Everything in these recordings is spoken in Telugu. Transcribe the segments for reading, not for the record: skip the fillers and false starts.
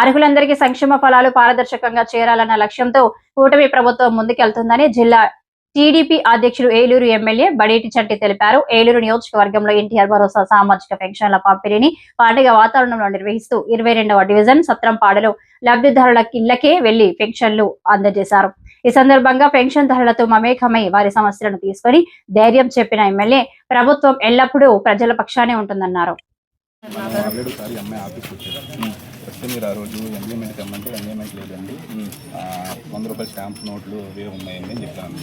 అర్హులందరికీ సంక్షేమ ఫలాలు పారదర్శకంగా చేరాలన్న లక్ష్యంతో కూటమి ప్రభుత్వం ముందుకెళ్తుందని జిల్లా టీడీపీ అధ్యక్షుడు ఏలూరు ఎమ్మెల్యే బడేటి చంటి తెలిపారు. ఏలూరు నియోజకవర్గంలో ఎన్టీఆర్ భరోసా సామాజిక పెన్షన్ల పంపిణీని పండుగ వాతావరణంలో నిర్వహిస్తూ 22వ డివిజన్ సత్రంపాడులో లబ్ధిదారుల ఇళ్లకే వెళ్లి పెన్షన్లు అందజేశారు. ఈ సందర్భంగా పెన్షన్దారులతో మమేకమై వారి సమస్యలను తీసుకుని ధైర్యం చెప్పిన ఎమ్మెల్యే ప్రభుత్వం ఎల్లప్పుడూ ప్రజల పక్షానే ఉంటుందన్నారు. వస్తే మీరు ఆ రోజు ఎంజాయ్మెంట్ ఇమ్మంటే ఎంజాయ్మెంట్ లేదండి, 100 రూపాయల స్టాంప్ నోట్లు వేరే ఉన్నాయండి అని చెప్పాను.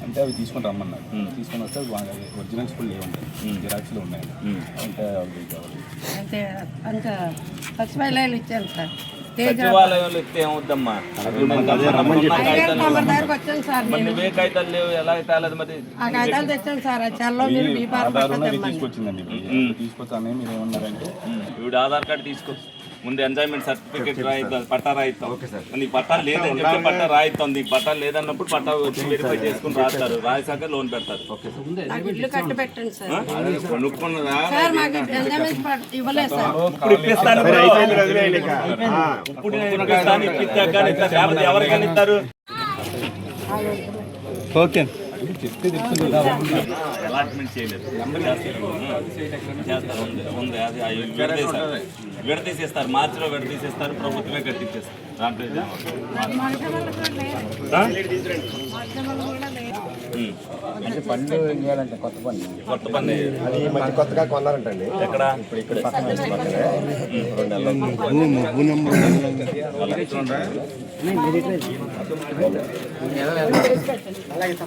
అంటే అవి తీసుకొని రమ్మన్నారు. తీసుకొని వస్తే ఒరిజినల్స్ కూడా లేవండి, జిరాక్స్లో ఉన్నాయి. అంటే అవి కావాలి. అంటే అంత సచివాలయాలు ఇచ్చాను సార్. సచివాలయంలో ఇస్తే ఏమవుద్దమ్మా? నువ్వే కాగితాలు లేవు, ఎలా తేలేదు మరి? ఆ కాగితాలు తెచ్చాను సార్. తీసుకొచ్చిందండి. తీసుకొచ్చానే మీరు ఏమన్నారంటే ఇప్పుడు ఆధార్ కార్డు తీసుకో, ముందు ఎంజాయ్మెంట్ సర్టిఫికేట్ రాయిద్దాం, పట్టా రాయిస్తాం. నీకు పట్టా లేదని చెప్తే పట్టా రాయిస్తాం. నీకు పట్టా లేదన్నప్పుడు పట్టా వచ్చి వెరిఫై చేసుకుని రాస్తారు. రాసాక లోన్ పెడతారు. ఇల్లు కట్టి పెట్టండి సార్. కొనుక్కున్నదా? ఇప్పుడు ఇప్పిస్తాను. ఎవరికైనా ఇస్తారు? ఓకే చెప్తే అలాట్మెంట్ చేయలేదు, చేస్తారు. ఉంది అది విడదీసేస్తారు. మార్చిలో విడదీసేస్తారు, ప్రభుత్వమే కట్టించేస్తారు. దాంట్లో పన్ను చేయాలంటే కొత్త పన్ను కొత్తగా కొన్నారంటండి. ఎక్కడ? ఇప్పుడు ఇక్కడ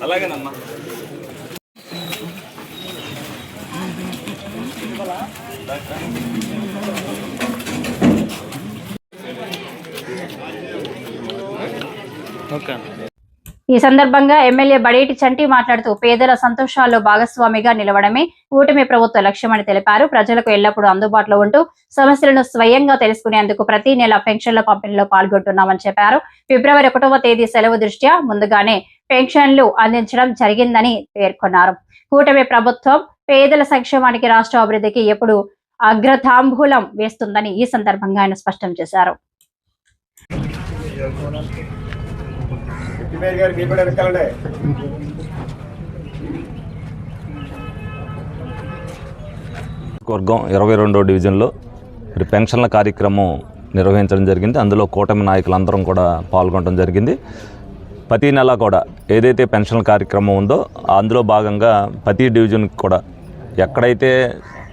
అలాగేనమ్మా. ఈ సందర్భంగా ఎమ్మెల్యే బడేటి చంటి మాట్లాడుతూ పేదల సంతోషాల్లో భాగస్వామిగా నిలవడమే కూటమి ప్రభుత్వ లక్ష్యమని తెలిపారు. ప్రజలకు ఎల్లప్పుడూ అందుబాటులో ఉంటూ సమస్యలను స్వయంగా తెలుసుకునేందుకు ప్రతి నెల పెన్షన్ల పంపిణీలో పాల్గొంటున్నామని చెప్పారు. ఫిబ్రవరి 1వ తేదీ సెలవు దృష్ట్యా ముందుగానే పెన్షన్లు అందించడం జరిగిందని పేర్కొన్నారు. కూటమి ప్రభుత్వం పేదల సంక్షేమానికి, రాష్ట్ర అభివృద్ధికి ఎప్పుడు అగ్రతాంబూలం వేస్తుందని ఈ సందర్భంగా ఆయన స్పష్టం చేశారు. వర్గం 22వ డివిజన్లో పెన్షన్ల కార్యక్రమం నిర్వహించడం జరిగింది. అందులో కూటమి నాయకులందరం కూడా పాల్గొనడం జరిగింది. ప్రతి నెల కూడా ఏదైతే పెన్షన్ల కార్యక్రమం ఉందో అందులో భాగంగా ప్రతి డివిజన్కి కూడా ఎక్కడైతే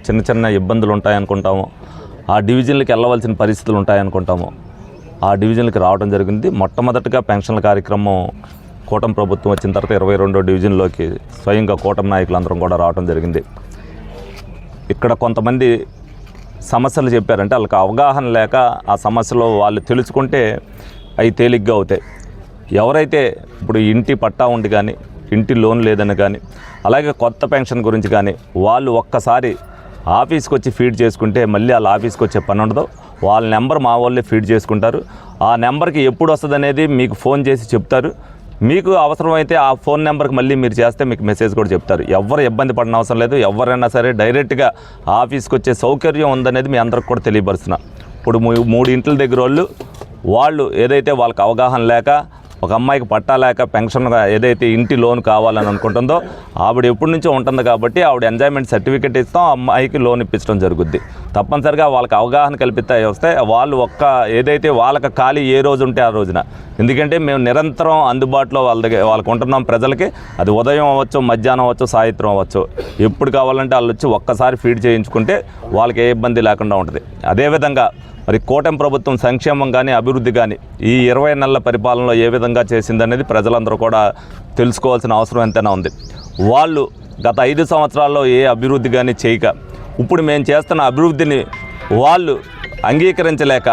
చిన్న చిన్న ఇబ్బందులు ఉంటాయనుకుంటామో, ఆ డివిజన్లకి వెళ్ళవలసిన పరిస్థితులు ఉంటాయనుకుంటామో ఆ డివిజన్లకి రావడం జరిగింది. మొట్టమొదటిగా పెన్షన్ల కార్యక్రమం కూటమి ప్రభుత్వం వచ్చిన తర్వాత 22వ డివిజన్లోకి స్వయంగా కూటమి నాయకులందరం కూడా రావడం జరిగింది. ఇక్కడ కొంతమంది సమస్యలు చెప్పారంటే వాళ్ళకి అవగాహన లేక ఆ సమస్యలు వాళ్ళు తెలుసుకుంటే అవి తేలిగ్గా అవుతాయి. ఎవరైతే ఇప్పుడు ఇంటి పట్టా ఉండి కానీ, ఇంటి లోన్ లేదని కానీ, అలాగే కొత్త పెన్షన్ గురించి కానీ వాళ్ళు ఒక్కసారి ఆఫీస్కి వచ్చి ఫీడ్ చేసుకుంటే మళ్ళీ వాళ్ళ ఆఫీస్కి వచ్చే పని ఉండదు. వాళ్ళ నెంబర్ మా వాళ్ళే ఫీడ్ చేసుకుంటారు. ఆ నెంబర్కి ఎప్పుడు వస్తుంది అనేది మీకు ఫోన్ చేసి చెప్తారు. మీకు అవసరమైతే ఆ ఫోన్ నెంబర్కి మళ్ళీ మీరు చేస్తే మీకు మెసేజ్ కూడా చెప్తారు. ఎవరు ఇబ్బంది పడిన అవసరం లేదు. ఎవరైనా సరే డైరెక్ట్గా ఆఫీస్కి వచ్చే సౌకర్యం ఉందనేది మీ అందరికి కూడా తెలియపరుస్తున్నా. ఇప్పుడు 3 ఇంట్ల దగ్గర వాళ్ళు ఏదైతే వాళ్ళకి అవగాహన లేక, ఒక అమ్మాయికి పట్టా లేక పెన్షన్ ఏదైతే ఇంటి లోన్ కావాలని అనుకుంటుందో ఆవిడ ఎప్పటి నుంచో ఉంటుంది కాబట్టి ఆవిడ ఎంజాయ్మెంట్ సర్టిఫికేట్ ఇస్తాం, అమ్మాయికి లోన్ ఇప్పించడం జరుగుద్ది. తప్పనిసరిగా వాళ్ళకి అవగాహన కల్పిస్తే వస్తే వాళ్ళు ఏదైతే వాళ్ళకి ఖాళీ ఏ రోజు ఉంటే ఆ రోజున, ఎందుకంటే మేము నిరంతరం అందుబాటులో వాళ్ళకి ఉంటున్నాం ప్రజలకి. అది ఉదయం అవ్వచ్చు, మధ్యాహ్నం అవ్వచ్చు, సాయంత్రం అవ్వచ్చు, ఎప్పుడు కావాలంటే వాళ్ళు వచ్చి ఒక్కసారి ఫీడ్ చేయించుకుంటే వాళ్ళకి ఏ ఇబ్బంది లేకుండా ఉంటుంది. అదేవిధంగా మరి కూటమి ప్రభుత్వం సంక్షేమం కానీ, అభివృద్ధి కానీ ఈ 20 నెలల పరిపాలనలో ఏ విధంగా చేసిందనేది ప్రజలందరూ కూడా తెలుసుకోవాల్సిన అవసరం ఎంతైనా ఉంది. వాళ్ళు గత 5 సంవత్సరాల్లో ఏ అభివృద్ధి కానీ చేయక, ఇప్పుడు మేము చేస్తున్న అభివృద్ధిని వాళ్ళు అంగీకరించలేక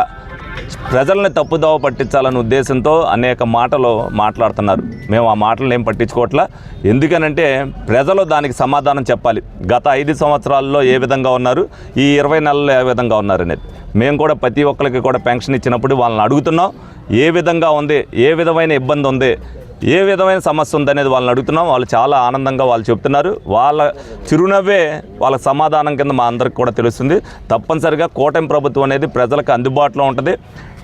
ప్రజల్ని తప్పుదోవ పట్టించాలనే ఉద్దేశంతో అనేక మాటలు మాట్లాడుతున్నారు. మేము ఆ మాటలను ఏం పట్టించుకోవట్లా. ఎందుకనంటే ప్రజలు దానికి సమాధానం చెప్పాలి. గత 5 సంవత్సరాల్లో ఏ విధంగా ఉన్నారు, ఈ 20 నెలల్లో ఏ విధంగా ఉన్నారు అనేది. మేము కూడా ప్రతి ఒక్కరికి కూడా పెన్షన్ ఇచ్చినప్పుడు వాళ్ళని అడుగుతున్నాం, ఏ విధంగా ఉంది, ఏ విధమైన ఇబ్బంది ఉంది, ఏ విధమైన సమస్య ఉందనేది వాళ్ళని అడుగుతున్నాం. వాళ్ళు చాలా ఆనందంగా వాళ్ళు చెప్తున్నారు. వాళ్ళ చిరునవ్వే వాళ్ళ సమాధానం కింద మా అందరికి కూడా తెలుస్తుంది. తప్పనిసరిగా కూటమి ప్రభుత్వం అనేది ప్రజలకు అందుబాటులో ఉంటుంది.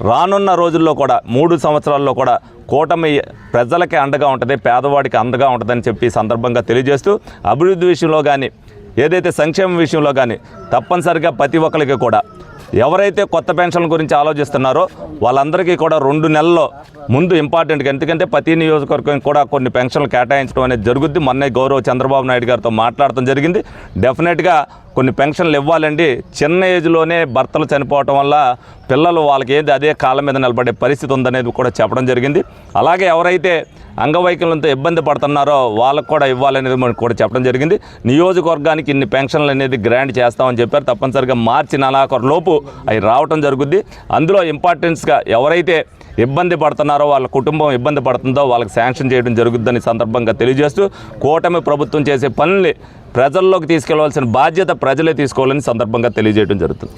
రానున్న రోజుల్లో కూడా 3 సంవత్సరాల్లో కూడా కూటమి ప్రజలకి అండగా ఉంటుంది, పేదవాడికి అండగా ఉంటుందని చెప్పి సందర్భంగా తెలియజేస్తూ, అభివృద్ధి విషయంలో కానీ ఏదైతే సంక్షేమం విషయంలో కానీ తప్పనిసరిగా ప్రతి ఒక్కరికి కూడా ఎవరైతే కొత్త పెన్షన్ల గురించి ఆలోచిస్తున్నారో వాళ్ళందరికీ కూడా 2 నెలల్లో ముందు ఇంపార్టెంట్గా, ఎందుకంటే ప్రతి నియోజకవర్గం కూడా కొన్ని పెన్షన్లు కేటాయించడం అనేది జరుగుద్ది. మొన్నే గౌరవ చంద్రబాబు నాయుడు గారితో మాట్లాడటం జరిగింది. డెఫినెట్గా కొన్ని పెన్షన్లు ఇవ్వాలండి. చిన్న ఏజ్లోనే భర్తలు చనిపోవటం వల్ల పిల్లలు వాళ్ళకి ఏది అదే కాళ్ళ మీద నిలబడే పరిస్థితి ఉందనేది కూడా చెప్పడం జరిగింది. అలాగే ఎవరైతే అంగవైకల్యంతో ఇబ్బంది పడుతున్నారో వాళ్ళకు కూడా ఇవ్వాలనేది మనకు కూడా చెప్పడం జరిగింది. నియోజకవర్గానికి ఇన్ని పెన్షన్లు అనేది గ్రాంట్ చేస్తామని చెప్పారు. తప్పనిసరిగా మార్చి 4 లోపు అవి రావటం జరుగుద్ది. అందులో ఇంపార్టెన్స్గా ఎవరైతే ఇబ్బంది పడుతున్నారో, వాళ్ళ కుటుంబం ఇబ్బంది పడుతుందో వాళ్ళకి శాంక్షన్ చేయడం జరుగుద్దని సందర్భంగా తెలియజేస్తూ, కూటమి ప్రభుత్వం చేసే పనుల్ని ప్రజల్లోకి తీసుకెళ్లవలసిన బాధ్యత ప్రజలే తీసుకోవాలని సందర్భంగా తెలియజేయడం జరుగుతుంది.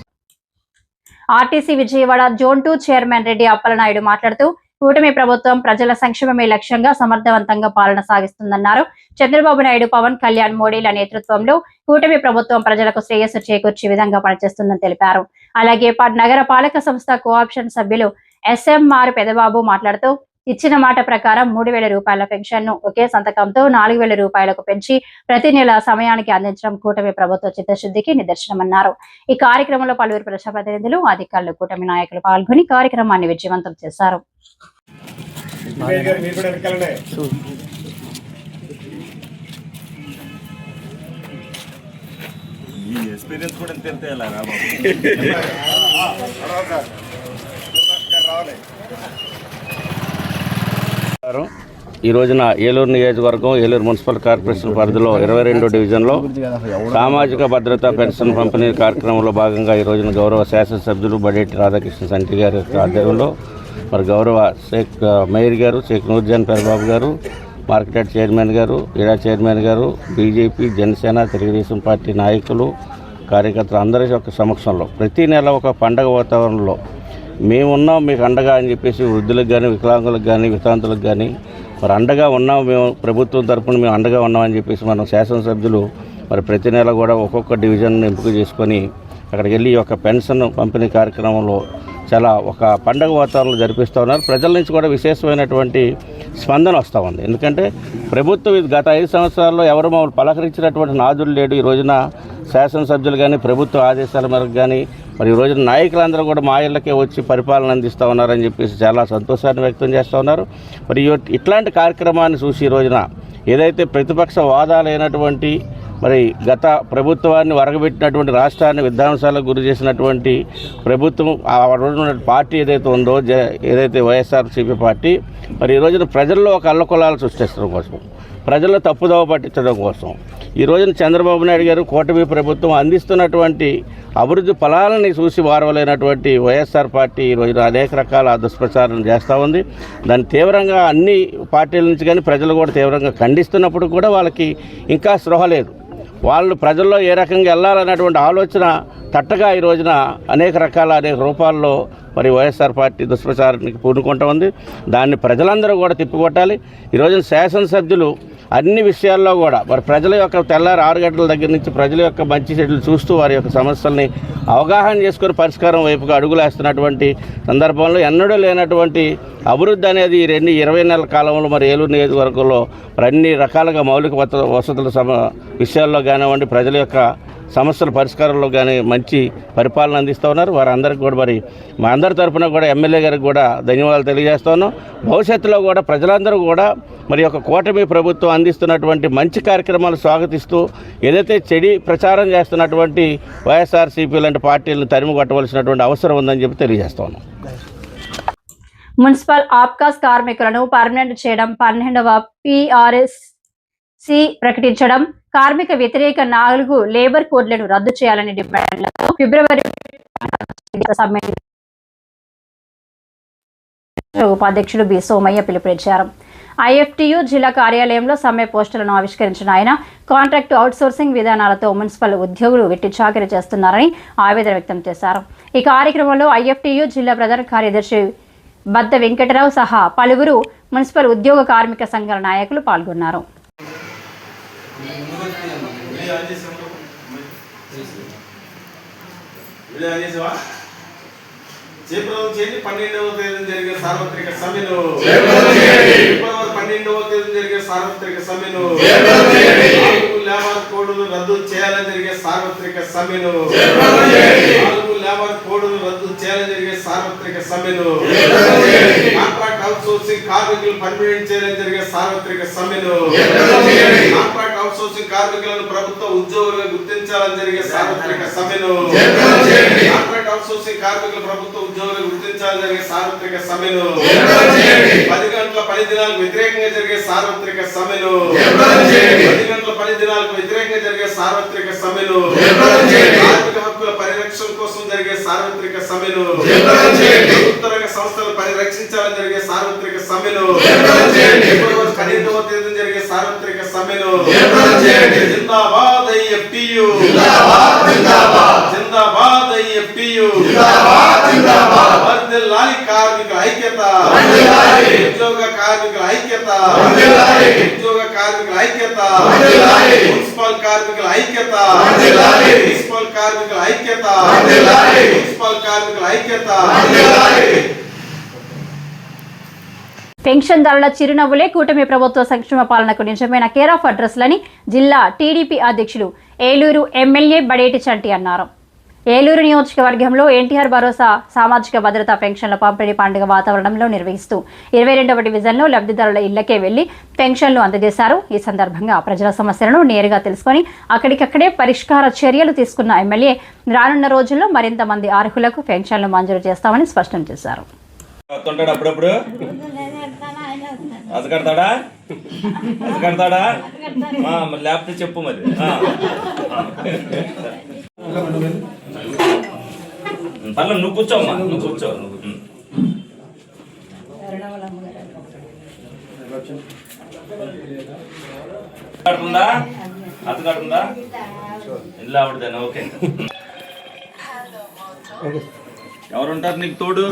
RTC Vijayawada zone 2 chairman Reddy Appalanaidu మాట్లాడుతూ, కూటమి ప్రభుత్వం ప్రజల సంక్షేమమే లక్ష్యంగా సమర్థవంతంగా పాలన సాగిస్తుందన్నారు. చంద్రబాబు నాయుడు, పవన్ కళ్యాణ్, మోడీల నేతృత్వంలో కూటమి ప్రభుత్వం ప్రజలకు శ్రేయస్సు చేకూర్చే విధంగా పనిచేస్తుందని తెలిపారు. అలాగే నగర పాలక సంస్థ కోఆప్షన్ సభ్యులు SMR పెదబాబు మాట్లాడుతూ, ఇచ్చిన మాట ప్రకారం 3,000 రూపాయల పెన్షన్ ను ఒకే సంతకంతో 4,000 రూపాయలకు పెంచి ప్రతి నెల సమయానికి అందించడం కూటమి ప్రభుత్వ చిత్తశుద్ధికి నిదర్శనమన్నారు. ఈ కార్యక్రమంలో పలువురు ప్రజాప్రతినిధులు, అధికారులు, కూటమి నాయకులు పాల్గొని కార్యక్రమాన్ని విజయవంతం చేశారు. ఈ రోజున ఏలూరు నియోజకవర్గం, ఏలూరు మున్సిపల్ కార్పొరేషన్ పరిధిలో 22వ డివిజన్లో సామాజిక భద్రతా పెన్షన్ పంపిణీ కార్యక్రమంలో భాగంగా ఈ రోజున గౌరవ శాసనసభ్యులు బడేటి రాధాకృష్ణ సంటి గారి యొక్క ఆధ్వర్యంలో మరి గౌరవ మేయర్ గారు షేక్ నూర్జాన్ పెరబాబు గారు, మార్కెట్ చైర్మన్ గారు, ఈడా చైర్మన్ గారు, బీజేపీ, జనసేన, తెలుగుదేశం పార్టీ నాయకులు, కార్యకర్తలు అందరి యొక్క సమక్షంలో ప్రతి నెల ఒక పండగ వాతావరణంలో మేమున్నాం మీకు అండగా అని చెప్పేసి వృద్ధులకు కానీ, వికలాంగులకు కానీ, వితాంతులకు కానీ మరి అండగా ఉన్నాం, మేము ప్రభుత్వం తరఫున మేము అండగా ఉన్నామని చెప్పేసి మనం శాసనసభ్యులు మరి ప్రతి నెల కూడా ఒక్కొక్క డివిజన్ ఎంపిక చేసుకొని అక్కడికి వెళ్ళి ఒక పెన్షన్ పంపిణీ కార్యక్రమంలో చాలా ఒక పండగ వాతావరణంలో జరిపిస్తూ ఉన్నారు. ప్రజల నుంచి కూడా విశేషమైనటువంటి స్పందన వస్తూ ఉంది. ఎందుకంటే ప్రభుత్వం గత 5 సంవత్సరాల్లో ఎవరు మమ్మల్ని పలకరించినటువంటి నాదులు లేడు. ఈ రోజున శాసనసభ్యులు కానీ, ప్రభుత్వ ఆదేశాల మేరకు కానీ మరి ఈ రోజున నాయకులందరూ కూడా మా ఇళ్ళకే వచ్చి పరిపాలన అందిస్తూ ఉన్నారని చెప్పేసి చాలా సంతోషాన్ని వ్యక్తం చేస్తూ ఉన్నారు. మరి ఇట్లాంటి కార్యక్రమాన్ని చూసి ఈ రోజున ఏదైతే ప్రతిపక్ష వాదాలైనటువంటి మరి గత ప్రభుత్వాన్ని వరగబెట్టినటువంటి రాష్ట్రాన్ని విధ్వంసాలకు గురి చేసినటువంటి ప్రభుత్వం ఆ రోజున పార్టీ ఏదైతే ఉందో ఏదైతే వైఎస్ఆర్సీపీ పార్టీ మరి ఈ రోజున ప్రజల్లో ఒక అల్లకొల్లాలు సృష్టించడం కోసం, ప్రజల్లో తప్పుదోవ పట్టించడం కోసం ఈ రోజున చంద్రబాబు నాయుడు గారు కూటమి ప్రభుత్వం అందిస్తున్నటువంటి అభివృద్ధి ఫలాలని చూసి వారవలేనటువంటి వైఎస్ఆర్ పార్టీ ఈ రోజున అనేక రకాల దుష్ప్రచారం చేస్తూ ఉంది. దాన్ని తీవ్రంగా అన్ని పార్టీల నుంచి కానీ ప్రజలు కూడా తీవ్రంగా ఖండిస్తున్నప్పుడు కూడా వాళ్ళకి ఇంకా స్పృహ లేదు. వాళ్ళు ప్రజల్లో ఏ రకంగా వెళ్ళాలన్నటువంటి ఆలోచన తట్టగా ఈ రోజున అనేక రూపాల్లో మరి వైఎస్ఆర్ పార్టీ దుష్ప్రచారానికి పూనుకుంటూ ఉంది. దాన్ని ప్రజలందరూ కూడా తిప్పికొట్టాలి. ఈ రోజున శాసనసభ్యులు అన్ని విషయాల్లో కూడా మరి ప్రజల యొక్క తెల్లారి 6 గంటల దగ్గర నుంచి ప్రజల యొక్క మంచి చెడులు చూస్తూ వారి యొక్క సమస్యల్ని అవగాహన చేసుకొని పరిష్కారం వైపుగా అడుగులేస్తున్నటువంటి సందర్భంలో ఎన్నడూ లేనటువంటి అభివృద్ధి అనేది ఈ 20 నెలల కాలంలో మరి ఏలూరు నియోజకవర్గంలో మరి అన్ని రకాలుగా మౌలిక వసతుల విషయాల్లో కానివ్వండి, ప్రజల యొక్క సమస్యల పరిష్కారంలో కానీ మంచి పరిపాలన అందిస్తూ ఉన్నారు. వారందరికీ కూడా మరి మా అందరి తరఫున కూడా ఎమ్మెల్యే గారికి కూడా ధన్యవాదాలు తెలియజేస్తూ ఉన్నాం. భవిష్యత్తులో కూడా ప్రజలందరూ కూడా మరి యొక్క కూటమి ప్రభుత్వం అందిస్తున్నటువంటి మంచి కార్యక్రమాలు స్వాగతిస్తూ ఏదైతే చెడి ప్రచారం చేస్తున్నటువంటి వైఎస్ఆర్సీపీ లాంటి పార్టీలను తరిమి కొట్టవలసినటువంటి అవసరం ఉందని చెప్పి తెలియజేస్తూ ఉన్నాం. మున్సిపల్ ఆప్కాస్ కార్మికులను పర్మనెంట్ చేయడం, 12వ PRSC ప్రకటించడం, కార్మిక వ్యతిరేక 4 లేబర్ కోడ్లను రద్దు చేయాలని డిమాండ్లతో ఫిబ్రవరి ఉపాధ్యక్షుడు బి సోమయ్య పిలుపునిచ్చారు. IFTU జిల్లా కార్యాలయంలో సమ్మె పోస్టులను ఆవిష్కరించిన ఆయన కాంట్రాక్టు అవుట్సోర్సింగ్ విధానాలతో మున్సిపల్ ఉద్యోగులు వెట్టి చాకరీ చేస్తున్నారని ఆవేదన వ్యక్తం చేశారు. ఈ కార్యక్రమంలో IFTU జిల్లా ప్రధాన కార్యదర్శి బద్ద వెంకటరావు సహా పలువురు మున్సిపల్ ఉద్యోగ కార్మిక సంఘాల నాయకులు పాల్గొన్నారు. జయప్రదం చేయండి. 12వ తేదీన జరిగే సార్వత్రిక సమ్మెను ఫిబ్రవరి 12వ తేదీన జరిగే సార్వత్రిక సమ్మెను లేబర్ కోడ్ను రద్దు చేయాలని జరిగే సార్వత్రిక సమ్మెను లేబర్ కోడ్ను రద్దు చేయాలని జరిగే సార్వత్రిక సమ్మెను కాంట్రాక్ట్ అవుట్ సోర్సింగ్ కార్మికులు పర్మినెంట్ చేయాలని జరిగే సార్వత్రిక సమ్మెను కాంట్రాక్ట్ అవుట్ సోర్సింగ్ కార్మికులను ప్రభుత్వ ఉద్యోగులుగా గుర్తించాలని జరిగే సార్వత్రిక సమ్మెను కాంట్రాక్ట్ అవుట్ సోర్సింగ్ కార్మికులు ప్రభుత్వ ఉద్యోగులు గుర్తించాలని జరిగే సార్వత్రిక సమ్మెను 10 గంటల పని దినాలకు వ్యతిరేకంగా జరిగే సార్వత్రిక సమ్మెను 10 గంటల పని దినాలకు వ్యతిరేకంగా జరిగే సార్వత్రిక సమ్మెను కార్మిక హక్కుల పరిరక్షణ కోసం జరిగే సార్వత్రిక సమ్మెను ప్రభుత్వ రంగ సంస్థలు పరిరక్షించాలని జరిగే సార్వత్రిక సమ్మెను ఫిబ్రవరి 12వ తేదీన జరిగే సార్వత్రిక సమ్మెను జిందాబాద్ ఐఎఫ్టియు జిందాబాద్ ఐఎఫ్టియు వర్ధిల్లాలి కార్మికుల ఐక్యత ఉద్యోగ కార్మికుల ఐక్యత ఉద్యోగ కార్మికుల ఐక్యత మున్సిపల్ కార్మికుల ఐక్యత మున్సిపల్ కార్మికుల ఐక్యత మున్సిపల్ కార్మికుల ఐక్యత. పెన్షన్దారుల చిరునవ్వులే కూటమి ప్రభుత్వ సంక్షేమ పాలనకు నిజమైన కేర్ ఆఫ్ అడ్రస్లని జిల్లా టీడీపీ అధ్యక్షులు ఏలూరు ఎమ్మెల్యే బడేటి చంటి అన్నారు. ఏలూరు నియోజకవర్గంలో ఎన్టీఆర్ భరోసా సామాజిక భద్రతా పెన్షన్ల పంపిణీ పండుగ వాతావరణంలో నిర్వహిస్తూ 22వ డివిజన్లో లబ్ధిదారుల ఇళ్లకే వెళ్లి పెన్షన్లు అందజేశారు. ఈ సందర్భంగా ప్రజల సమస్యలను నేరుగా తెలుసుకొని అక్కడికక్కడే పరిష్కార చర్యలు తీసుకున్న ఎమ్మెల్యే రానున్న రోజుల్లో మరింత మంది అర్హులకు పెన్షన్లు మంజూరు చేస్తామని స్పష్టం చేశారు. అప్పుడప్పుడు అసగడతాడా లేకపోతే చెప్పు మరి. పర్లేదు, నువ్వు కూర్చోమ్మా, నువ్వు కూర్చో. అతగాడుతుందా ఇల్లు ఆవిడదేనా? ఓకే. ఎవరుంటారు నీకు తోడు?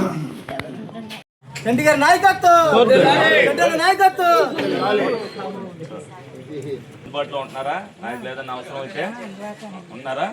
అందుబాటులో ఉంటున్నారా? నాకు ఏదైనా అవసరం అయితే ఉన్నారా?